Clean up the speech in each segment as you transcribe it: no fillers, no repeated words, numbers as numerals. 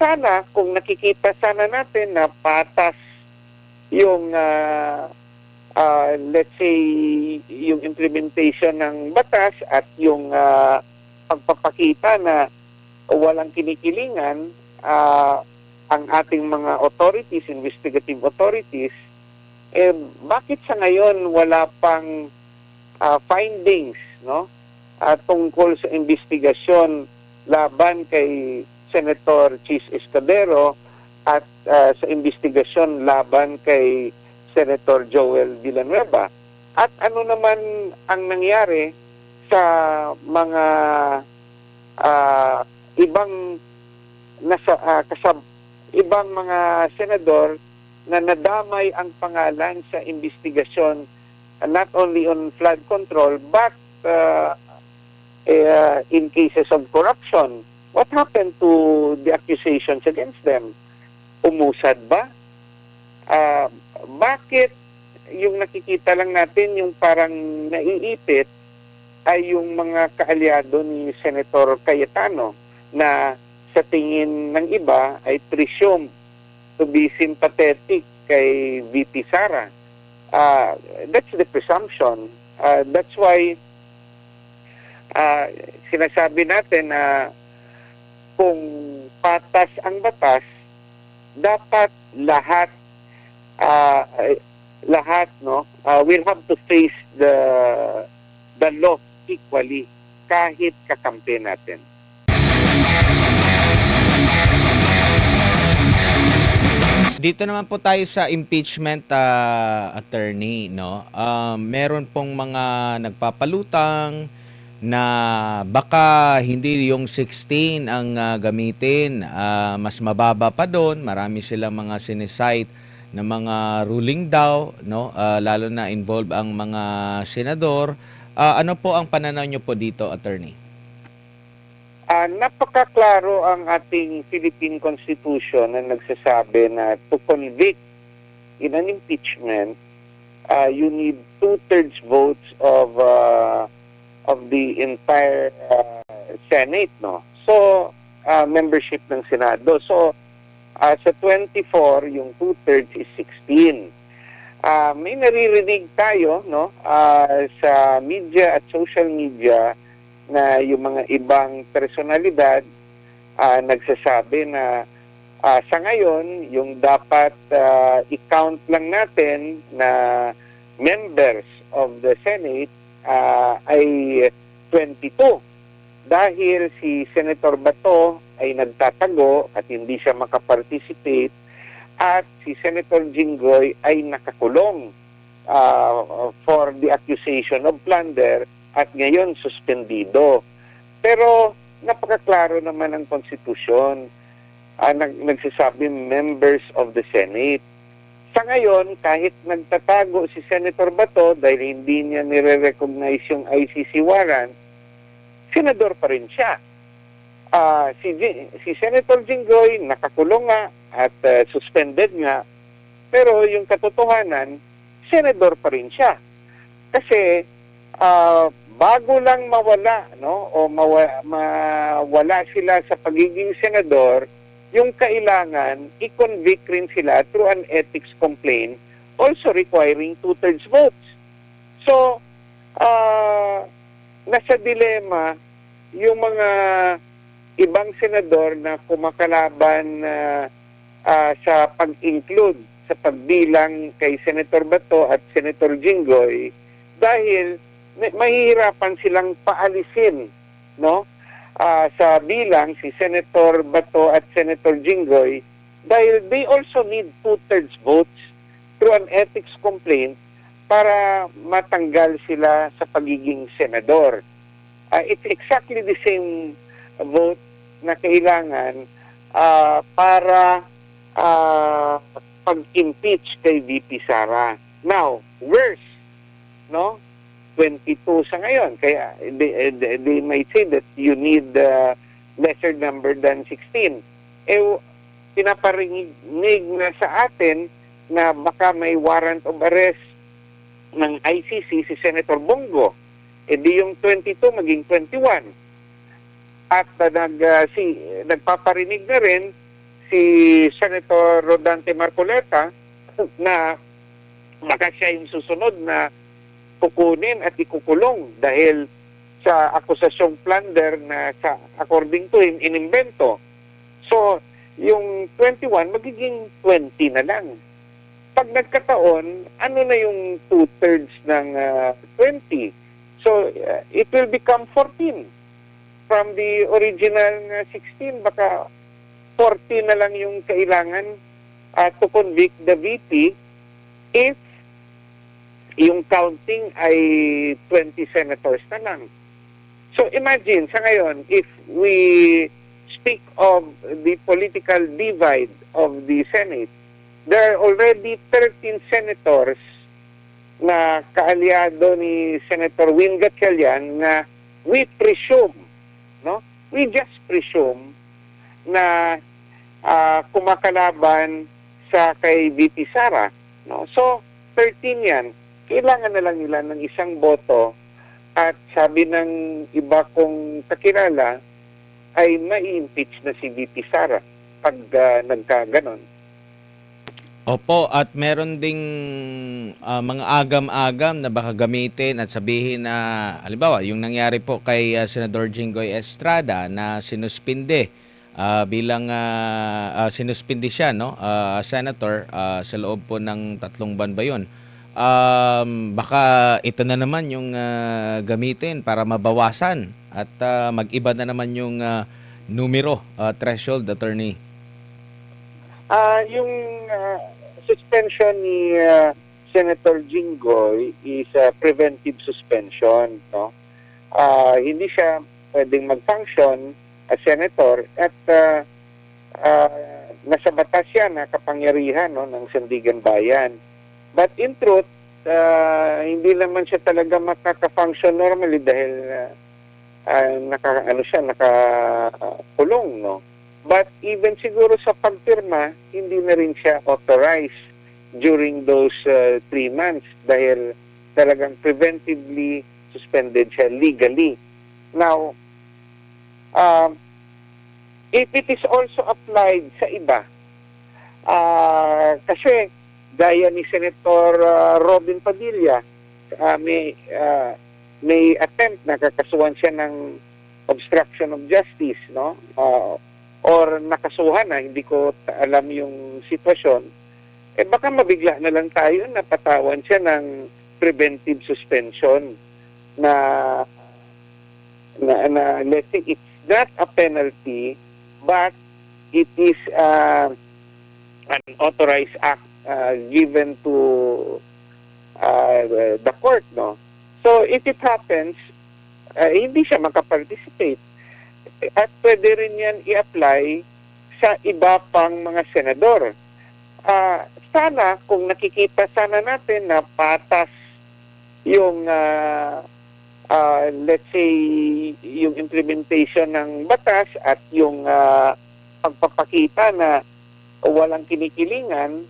sana kung nakikita sana natin na patas yung let's say yung implementation ng batas at yung pagpapakita na walang kinikilingan ang ating mga authorities, investigative authorities, bakit sa ngayon wala pang findings, no? Tungkol sa investigasyon laban kay Senator Chis Escudero at sa investigasyon laban kay Senator Joel Villanueva. At ano naman ang nangyari sa mga ibang mga senador na nadamay ang pangalan sa investigasyon, not only on flood control but in cases of corruption. What happened to the accusations against them? Umusad ba? Bakit yung nakikita lang natin yung parang naiipit ay yung mga kaalyado ni Senator Cayetano na sa tingin ng iba ay presumed to be sympathetic kay VP Sara. That's the presumption. That's why sinasabi natin na kung patas ang batas, dapat lahat will have to face the law equally kahit kakampi natin. Dito naman po tayo sa impeachment, attorney, no? Meron pong mga nagpapalutang na baka hindi yung 16 ang gamitin, mas mababa pa doon. Marami silang mga sinesite na mga ruling daw, no? Lalo na involved ang mga senador. Ano po ang pananaw nyo po dito, attorney? Napakaklaro ang ating Philippine Constitution na nagsasabi na to convict in an impeachment, you need 2/3 votes of the entire Senate, no? So, membership ng Senado. So, sa 24, yung 2/3 is 16. May naririnig tayo, no, sa media at social media na yung mga ibang personalidad nagsasabi na sa ngayon, yung dapat i-count lang natin na members of the Senate ay 22. Dahil si Senator Bato ay nagtatago at hindi siya makaparticipate at si Senator Jinggoy ay nakakulong for the accusation of plunder at ngayon suspendido. Pero napakaklaro naman ang konstitusyon. Nagsasabi members of the Senate. Sa ngayon, kahit nagtatago si Senator Bato dahil hindi niya nire-recognize yung ICC warrant, senador pa rin siya. Si Senator Jinggoy nakakulong nga at suspended nga, pero yung katotohanan, senador pa rin siya. Kasi bago lang mawala, no, o mawala sila sa pagiging senador, yung kailangan i-convict rin sila through an ethics complaint, also requiring 2/3 votes. So, nasa dilema yung mga ibang senador na kumakalaban sa pag-include sa pagbilang kay Senator Bato at Senator Jinggoy dahil mahihirapan silang paalisin, no, sa bilang si Senator Bato at Senator Jinggoy dahil they also need 2/3 votes through an ethics complaint para matanggal sila sa pagiging senador. It's exactly the same vote na kailangan para pag-impeach kay VP Sara. Now, worse, no? 22 sa ngayon. Kaya they might say that you need lesser number than 16. Pinaparinig na sa atin na baka may warrant of arrest ng ICC si Senator Bongo. Di yung 22 maging 21. At nagpaparinig na rin si Senator Rodante Marcoleta na baka siya yung susunod na kukunin at ikukulong dahil sa akusasyong plunder na sa according to him inimbento. So, yung 21 magiging 20 na lang. Pag nagkataon, ano na yung 2/3 ng 20? So, it will become 14. From the original 16, baka 40 na lang yung kailangan to convict the VP if yung counting ay 20 senators na lang. So imagine, sa ngayon, if we speak of the political divide of the Senate, there are already 13 senators na kaalyado ni Senator Win Gatchalian na we presume, no? We just presume na kumakalaban sa kay VP Sara, no? So 13 yan. Kailangan na lang nila ng isang boto at sabi ng iba kong kakilala ay mai-impeach na si VP Sara pag nagkaganon. Opo, at meron ding mga agam-agam na baka gamitin at sabihin na, halimbawa, yung nangyari po kay Senador Jinggoy Estrada na sinuspinde bilang sinuspindi siya, no? Senator, sa loob po ng 3 buwan ba yun? Baka ito na naman yung gamitin para mabawasan at mag-iba na naman yung numero, threshold, attorney. Yung suspension ni Senator Jinggoy is preventive suspension, no? Hindi siya pwedeng mag-function as senator at nasa batas yan na kapangyarihan, no, ng Sandigan Bayan. But in truth, hindi naman siya talaga makaka-function normally dahil nakakulong, no? But even siguro sa pagpirma, hindi na rin siya authorized during those 3 months dahil talagang preventively suspended siya legally. Now, if it is also applied sa iba, kasi gaya ni Senator Robin Padilla, may attempt na kakasuhan siya ng obstruction of justice, no? Or nakasuhan na, hindi ko alam yung sitwasyon, baka mabigla na lang tayo na patawan siya ng preventive suspension na let's say it's not a penalty but it is an authorized act given to the court, no? So if it happens, hindi siya makaparticipate. At pwede rin yan i-apply sa iba pang mga senador. Sana, kung nakikita sana natin na patas yung, let's say, yung implementation ng batas at yung pagpapakita na walang kinikilingan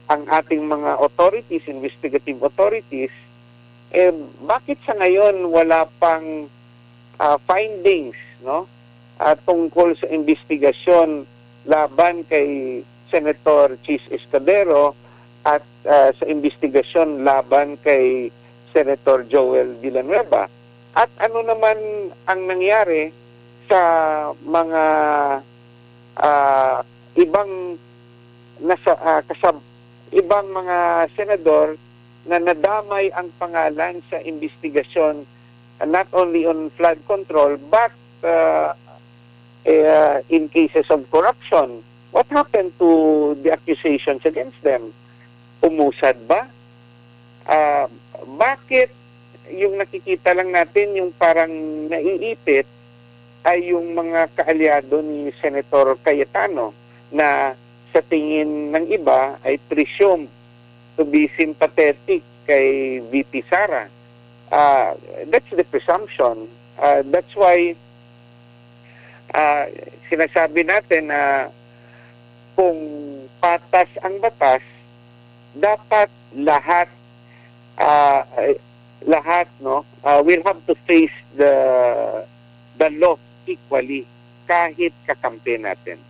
ang ating mga authorities, investigative authorities, bakit sa ngayon wala pang findings, no? Tungkol sa investigasyon laban kay Senator Chis Escudero at sa investigasyon laban kay Senator Joel Villanueva. At ano naman ang nangyari sa mga ibang mga senador na nadamay ang pangalan sa investigasyon not only on flood control but in cases of corruption. What happened to the accusations against them? Umusad ba? Bakit yung nakikita lang natin yung parang naiipit ay yung mga kaalyado ni Senator Cayetano na sa tingin ng iba ay presumed to be sympathetic kay VP Sara. That's the presumption. That's why sinasabi natin na kung patas ang batas, dapat lahat will have to face the law equally kahit kakampi natin.